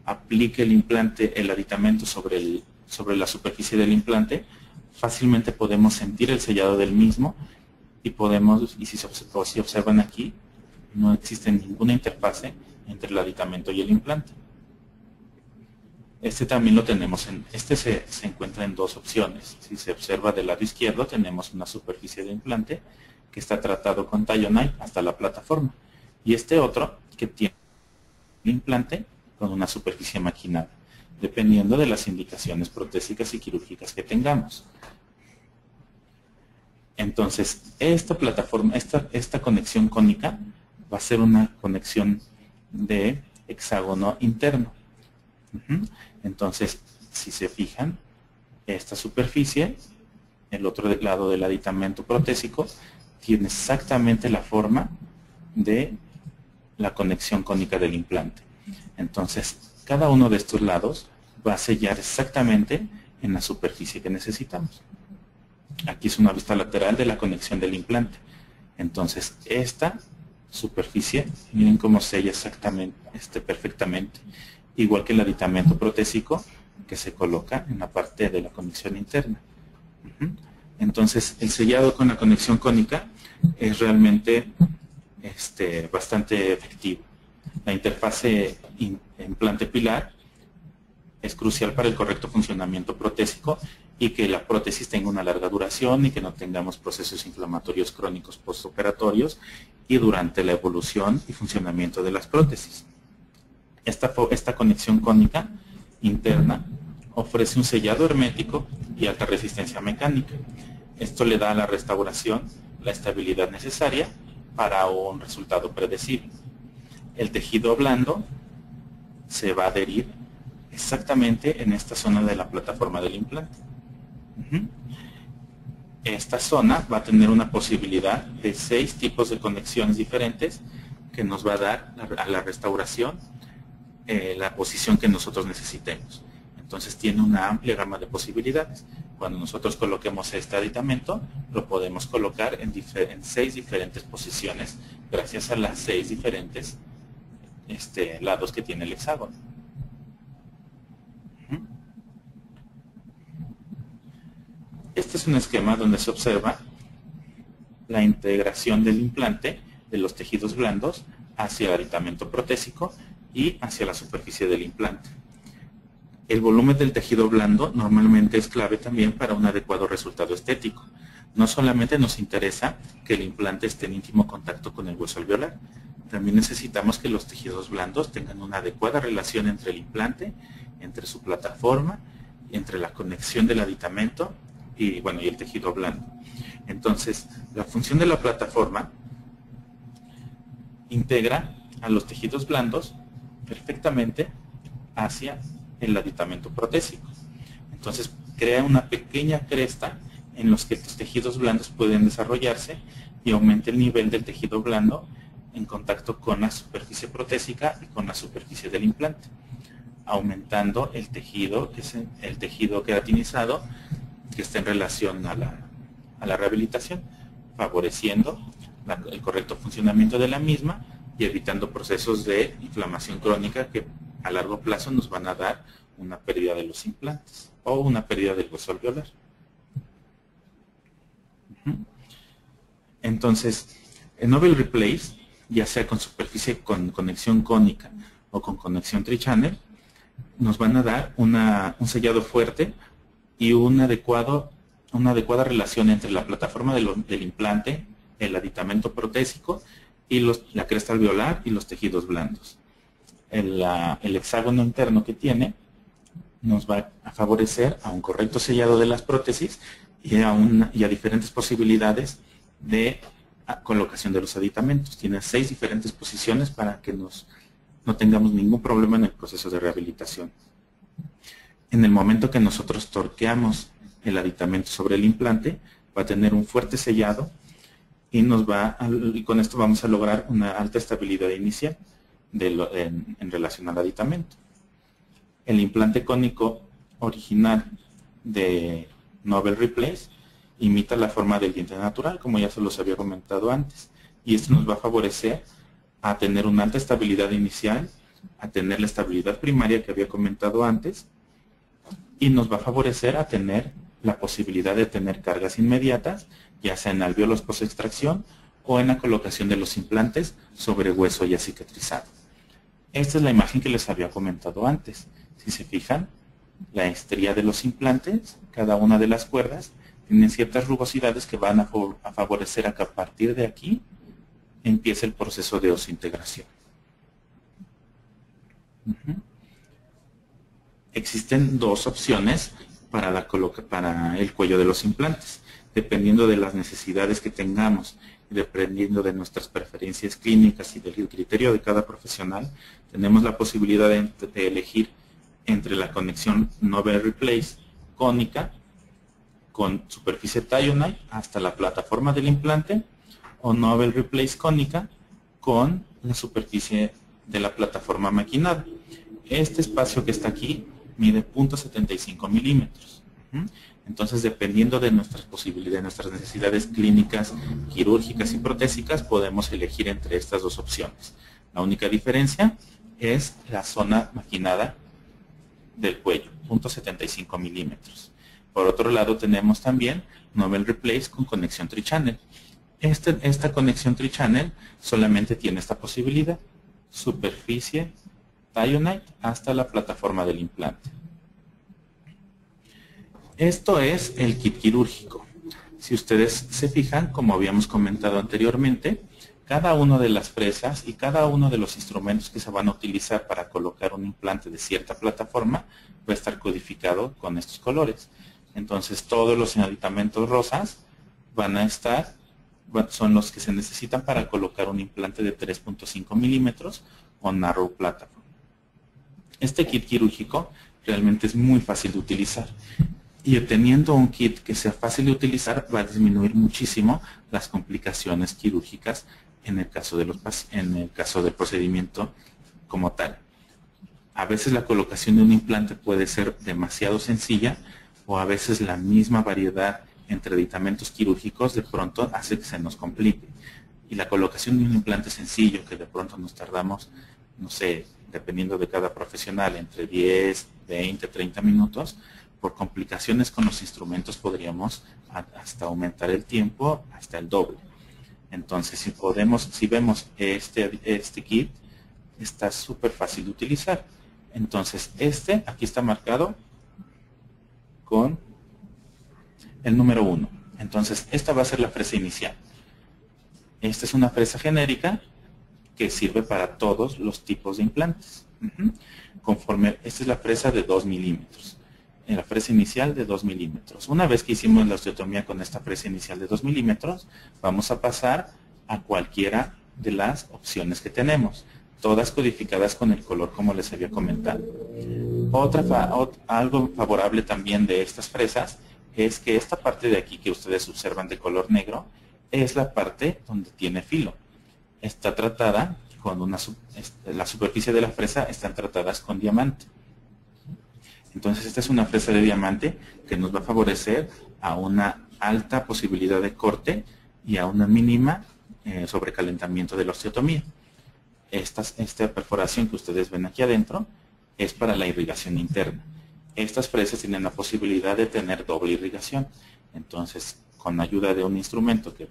aplique el aditamento sobre la superficie del implante, fácilmente podemos sentir el sellado del mismo y si observan aquí, no existe ninguna interfase entre el aditamento y el implante. Este también lo tenemos se encuentra en dos opciones. Si se observa del lado izquierdo, tenemos una superficie de implante que está tratado con Tyonite hasta la plataforma. Y este otro que tiene el implante con una superficie maquinada, dependiendo de las indicaciones protésicas y quirúrgicas que tengamos. Entonces, esta plataforma, esta conexión cónica va a ser una conexión de hexágono interno. Entonces, si se fijan, esta superficie, el otro lado del aditamento protésico, tiene exactamente la forma de la conexión cónica del implante. Entonces, cada uno de estos lados va a sellar exactamente en la superficie que necesitamos. Aquí es una vista lateral de la conexión del implante. Entonces, esta superficie, miren cómo sella exactamente, perfectamente, igual que el aditamento protésico que se coloca en la parte de la conexión interna. Entonces, el sellado con la conexión cónica es realmente bastante efectivo. La interfase implante pilar es crucial para el correcto funcionamiento protésico y que la prótesis tenga una larga duración y que no tengamos procesos inflamatorios crónicos postoperatorios y durante la evolución y funcionamiento de las prótesis. Esta conexión cónica interna ofrece un sellado hermético y alta resistencia mecánica. Esto le da a la restauración la estabilidad necesaria para un resultado predecible. El tejido blando se va a adherir exactamente en esta zona de la plataforma del implante. Esta zona va a tener una posibilidad de 6 tipos de conexiones diferentes que nos va a dar a la restauración la posición que nosotros necesitemos. Entonces tiene una amplia gama de posibilidades. Cuando nosotros coloquemos este aditamento, lo podemos colocar en 6 diferentes posiciones gracias a las 6 diferentes lados que tiene el hexágono. Este es un esquema donde se observa la integración del implante de los tejidos blandos hacia el aditamento protésico y hacia la superficie del implante. El volumen del tejido blando normalmente es clave también para un adecuado resultado estético. No solamente nos interesa que el implante esté en íntimo contacto con el hueso alveolar, también necesitamos que los tejidos blandos tengan una adecuada relación entre el implante, entre su plataforma, entre la conexión del aditamento y el tejido blando. Entonces, la función de la plataforma integra a los tejidos blandos perfectamente hacia el aditamento protésico. Entonces, crea una pequeña cresta en los que los tejidos blandos pueden desarrollarse y aumenta el nivel del tejido blando en contacto con la superficie protésica y con la superficie del implante, aumentando el tejido, que es el tejido queratinizado, que está en relación a la rehabilitación, favoreciendo el correcto funcionamiento de la misma y evitando procesos de inflamación crónica que a largo plazo nos van a dar una pérdida de los implantes o una pérdida del hueso alveolar. Entonces, el Nobel Replace, ya sea con superficie con conexión cónica o con conexión tri-channel, nos van a dar un sellado fuerte y una adecuada relación entre la plataforma del implante, el aditamento protésico y la cresta alveolar y los tejidos blandos. El hexágono interno que tiene nos va a favorecer a un correcto sellado de las prótesis y a diferentes posibilidades de colocación de los aditamentos. Tiene 6 diferentes posiciones para que no tengamos ningún problema en el proceso de rehabilitación. En el momento que nosotros torqueamos el aditamento sobre el implante, va a tener un fuerte sellado y con esto vamos a lograr una alta estabilidad inicial en relación al aditamento. El implante cónico original de Nobel Replace imita la forma del diente natural, como ya se los había comentado antes, y esto nos va a favorecer a tener una alta estabilidad inicial, a tener la estabilidad primaria que había comentado antes, y nos va a favorecer a tener la posibilidad de tener cargas inmediatas, ya sea en alvéolos post-extracción o en la colocación de los implantes sobre hueso ya cicatrizado. Esta es la imagen que les había comentado antes. Si se fijan, la estría de los implantes, cada una de las cuerdas, tienen ciertas rugosidades que van a favorecer a que a partir de aquí empiece el proceso de osseointegración. Existen 2 opciones para el cuello de los implantes, dependiendo de las necesidades que tengamos y dependiendo de nuestras preferencias clínicas y del criterio de cada profesional. Tenemos la posibilidad de elegir entre la conexión Nobel Replace cónica con superficie Taillonite hasta la plataforma del implante, o Nobel Replace cónica con la superficie de la plataforma maquinada. Este espacio que está aquí mide 0.75 milímetros. Entonces, dependiendo de nuestras posibilidades, nuestras necesidades clínicas, quirúrgicas y protésicas, podemos elegir entre estas 2 opciones. La única diferencia es la zona maquinada del cuello, 0.75 milímetros. Por otro lado, tenemos también Nobel Replace con conexión tri-channel. Esta conexión tri-channel solamente tiene esta posibilidad: superficie Taillonite hasta la plataforma del implante. Esto es el kit quirúrgico. Si ustedes se fijan, como habíamos comentado anteriormente, cada una de las presas y cada uno de los instrumentos que se van a utilizar para colocar un implante de cierta plataforma va a estar codificado con estos colores. Entonces, todos los aditamentos rosas son los que se necesitan para colocar un implante de 3.5 milímetros o narrow platform. Este kit quirúrgico realmente es muy fácil de utilizar, y teniendo un kit que sea fácil de utilizar va a disminuir muchísimo las complicaciones quirúrgicas en el caso del procedimiento como tal. A veces la colocación de un implante puede ser demasiado sencilla, o a veces la misma variedad entre aditamentos quirúrgicos de pronto hace que se nos complique. Y la colocación de un implante sencillo, que de pronto nos tardamos, no sé, dependiendo de cada profesional, entre 10, 20, 30 minutos, por complicaciones con los instrumentos podríamos hasta aumentar el tiempo hasta el doble. Entonces, si vemos este kit, está súper fácil de utilizar. Entonces, aquí está marcado con el número 1. Entonces, esta va a ser la fresa inicial. Esta es una fresa genérica que sirve para todos los tipos de implantes. Esta es la fresa de 2 milímetros. La fresa inicial de 2 milímetros. Una vez que hicimos la osteotomía con esta fresa inicial de 2 milímetros, vamos a pasar a cualquiera de las opciones que tenemos, todas codificadas con el color como les había comentado. Algo favorable también de estas fresas es que esta parte de aquí que ustedes observan de color negro es la parte donde tiene filo. Está tratada con la superficie de la fresa están tratadas con diamante. Entonces esta es una fresa de diamante que nos va a favorecer a una alta posibilidad de corte y a una mínima sobrecalentamiento de la osteotomía. Esta perforación que ustedes ven aquí adentro es para la irrigación interna. Estas fresas tienen la posibilidad de tener doble irrigación. Entonces, con ayuda de un instrumento que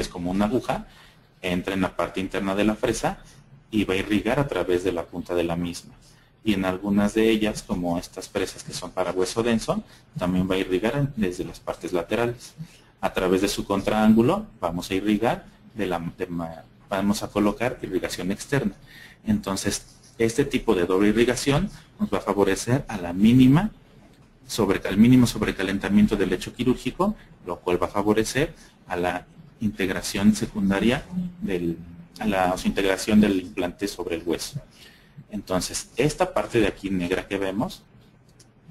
es como una aguja, entra en la parte interna de la fresa y va a irrigar a través de la punta de la misma. Y en algunas de ellas, como estas fresas que son para hueso denso, también va a irrigar desde las partes laterales. A través de su contraángulo vamos a irrigar, vamos a colocar irrigación externa. Entonces, este tipo de doble irrigación nos va a favorecer a al mínimo sobrecalentamiento del lecho quirúrgico, lo cual va a favorecer a la integración secundaria integración del implante sobre el hueso. Entonces, esta parte de aquí negra que vemos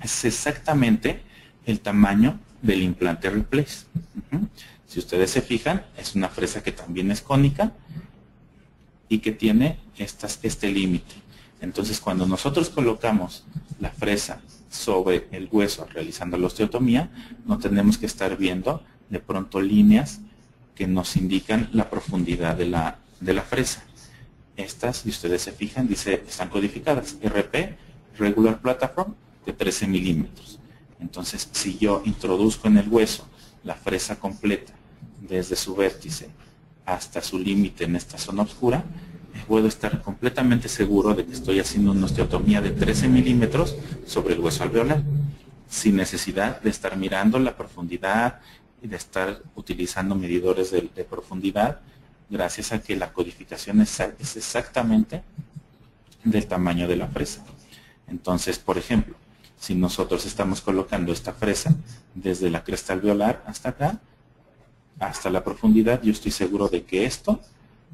es exactamente el tamaño del implante replace. Si ustedes se fijan, es una fresa que también es cónica y que tiene este límite. Entonces, cuando nosotros colocamos la fresa sobre el hueso realizando la osteotomía, no tenemos que estar viendo de pronto líneas que nos indican la profundidad de la fresa. Estas, si ustedes se fijan, están codificadas RP, Regular Platform, de 13 milímetros. Entonces, si yo introduzco en el hueso la fresa completa desde su vértice hasta su límite en esta zona oscura, puedo estar completamente seguro de que estoy haciendo una osteotomía de 13 milímetros sobre el hueso alveolar, sin necesidad de estar mirando la profundidad y de estar utilizando medidores de profundidad, gracias a que la codificación es exactamente del tamaño de la fresa. Entonces, por ejemplo, si nosotros estamos colocando esta fresa desde la cresta alveolar hasta acá, hasta la profundidad, yo estoy seguro de que esto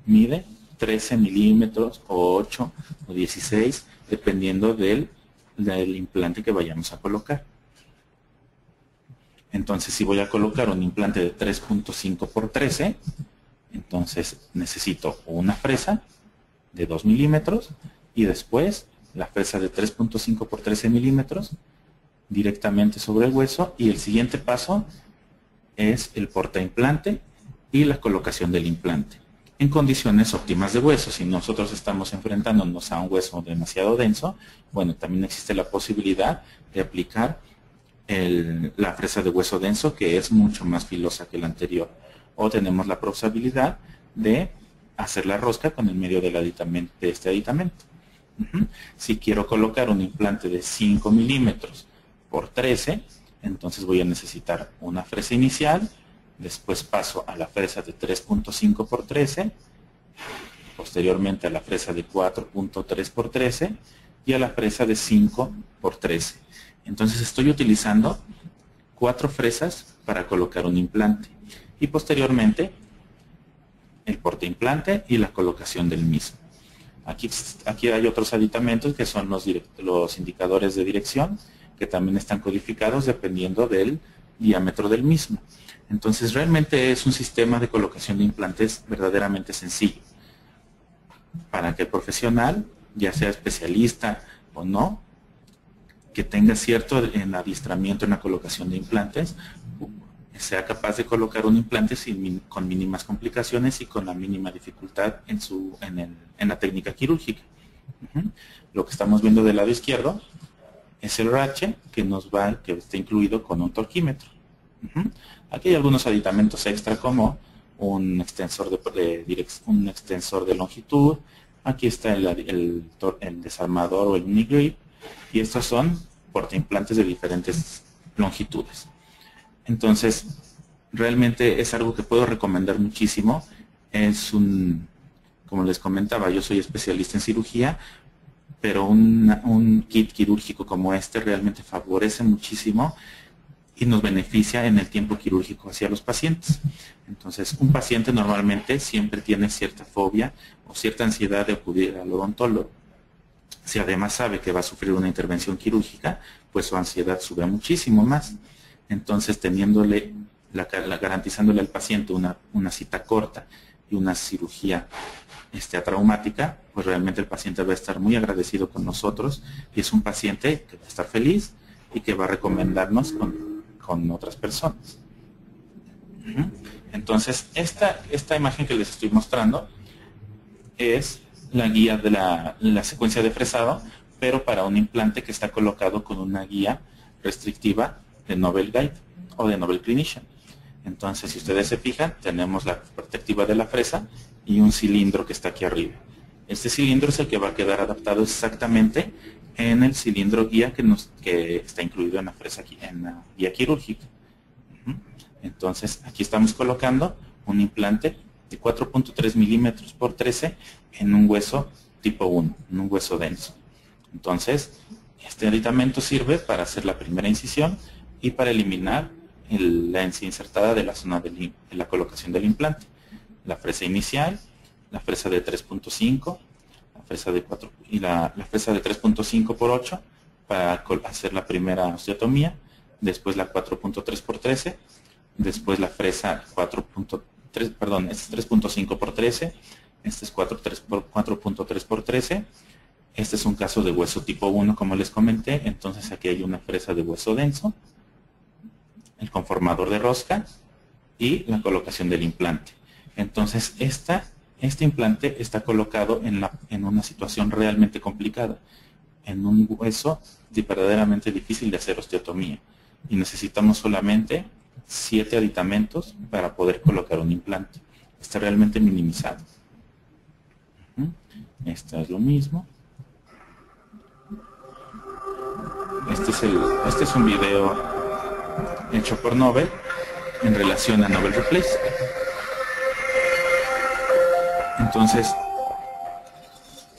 mide 13 milímetros o 8 o 16, dependiendo del implante que vayamos a colocar. Entonces, si voy a colocar un implante de 3.5 por 13, entonces necesito una fresa de 2 milímetros y después la fresa de 3.5 por 13 milímetros directamente sobre el hueso, y el siguiente paso es el portaimplante y la colocación del implante en condiciones óptimas de hueso. Si nosotros estamos enfrentándonos a un hueso demasiado denso, bueno, también existe la posibilidad de aplicar la fresa de hueso denso, que es mucho más filosa que la anterior, o tenemos la posibilidad de hacer la rosca con el medio de este aditamento. Si quiero colocar un implante de 5 milímetros por 13, entonces voy a necesitar una fresa inicial, después paso a la fresa de 3.5 por 13, posteriormente a la fresa de 4.3 por 13 y a la fresa de 5 por 13. Entonces estoy utilizando 4 fresas para colocar un implante, y posteriormente el portaimplante y la colocación del mismo. Aquí hay otros aditamentos que son los indicadores de dirección, que también están codificados dependiendo del diámetro del mismo. Entonces realmente es un sistema de colocación de implantes verdaderamente sencillo, para que el profesional, ya sea especialista o no, que tenga cierto adiestramiento en la colocación de implantes, sea capaz de colocar un implante con mínimas complicaciones y con la mínima dificultad en la técnica quirúrgica. Lo que estamos viendo del lado izquierdo es el rache que está incluido con un torquímetro. Aquí hay algunos aditamentos extra como un extensor de longitud. Aquí está el desarmador o el mini grip, y estos son portaimplantes de diferentes longitudes. Entonces, realmente es algo que puedo recomendar muchísimo. Como les comentaba, yo soy especialista en cirugía, pero un kit quirúrgico como este realmente favorece muchísimo y nos beneficia en el tiempo quirúrgico hacia los pacientes. Entonces, un paciente normalmente siempre tiene cierta fobia o cierta ansiedad de acudir al odontólogo. Si además sabe que va a sufrir una intervención quirúrgica, pues su ansiedad sube muchísimo más. Entonces, garantizándole al paciente una cita corta y una cirugía atraumática, pues realmente el paciente va a estar muy agradecido con nosotros, y es un paciente que va a estar feliz y que va a recomendarnos con otras personas. Entonces, esta imagen que les estoy mostrando es la guía de la secuencia de fresado, pero para un implante que está colocado con una guía restrictiva de Nobel Guide o de Nobel Clinician. Entonces, si ustedes se fijan, tenemos la perspectiva de la fresa y un cilindro que está aquí arriba. Este cilindro es el que va a quedar adaptado exactamente en el cilindro guía que está incluido en la fresa, en la guía quirúrgica. Entonces, aquí estamos colocando un implante de 4.3 milímetros por 13 en un hueso tipo 1, en un hueso denso. Entonces, este aditamento sirve para hacer la primera incisión y para eliminar la encía insertada de la zona de la colocación del implante. La fresa inicial, la fresa de 3.5, la fresa de 4 y la fresa de 3.5 por 8 para hacer la primera osteotomía, después la 4.3 por 13, después la fresa 4.3, perdón, este es 3.5 por 13, este es 4.3 por 13. Este es un caso de hueso tipo 1, como les comenté. Entonces aquí hay una fresa de hueso denso, el conformador de rosca y la colocación del implante. Entonces este implante está colocado en una situación realmente complicada, en un hueso verdaderamente difícil de hacer osteotomía, y necesitamos solamente 7 aditamentos para poder colocar un implante. Está realmente minimizado. Este es lo mismo. Este es un video hecho por Nobel en relación a Nobel Replace. Entonces,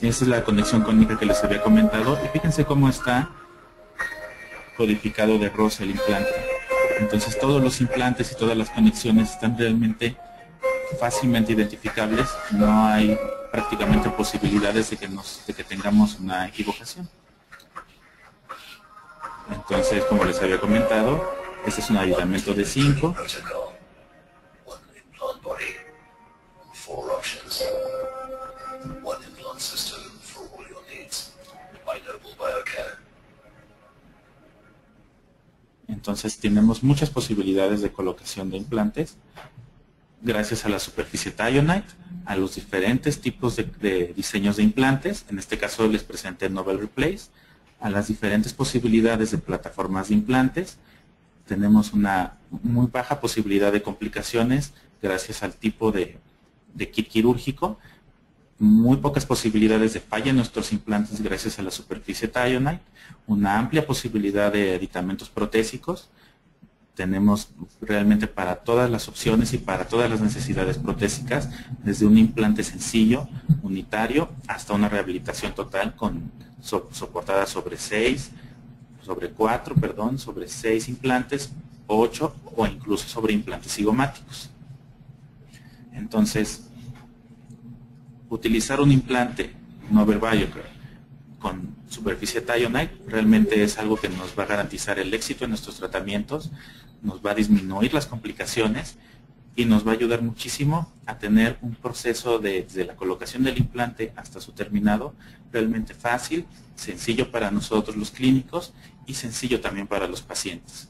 esa es la conexión cónica que les había comentado, y fíjense cómo está codificado de rosa el implante. Entonces todos los implantes y todas las conexiones están realmente fácilmente identificables. No hay prácticamente posibilidades de que tengamos una equivocación. Entonces, como les había comentado, este es un aditamento de 5. Entonces tenemos muchas posibilidades de colocación de implantes gracias a la superficie Tyonaite, a los diferentes tipos de diseños de implantes. En este caso les presenté Nobel Replace, a las diferentes posibilidades de plataformas de implantes. Tenemos una muy baja posibilidad de complicaciones gracias al tipo de kit quirúrgico. Muy pocas posibilidades de falla en nuestros implantes gracias a la superficie Tyonaite. Una amplia posibilidad de aditamentos protésicos. Tenemos realmente para todas las opciones y para todas las necesidades protésicas, desde un implante sencillo, unitario, hasta una rehabilitación total soportada sobre 6 implantes, 8 o incluso sobre implantes cigomáticos. Entonces, utilizar un implante Nobel Biocare con superficie Tyonaite realmente es algo que nos va a garantizar el éxito en nuestros tratamientos, nos va a disminuir las complicaciones y nos va a ayudar muchísimo a tener un proceso desde la colocación del implante hasta su terminado realmente fácil, sencillo para nosotros los clínicos y sencillo también para los pacientes,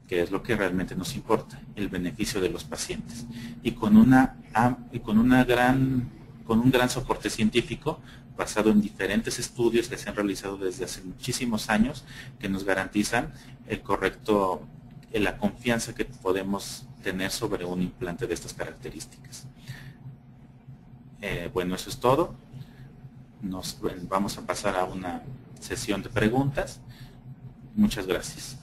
que es lo que realmente nos importa, el beneficio de los pacientes. Y con un gran soporte científico basado en diferentes estudios que se han realizado desde hace muchísimos años, que nos garantizan la confianza que podemos tener sobre un implante de estas características. Bueno, eso es todo. Vamos a pasar a una sesión de preguntas. Muchas gracias.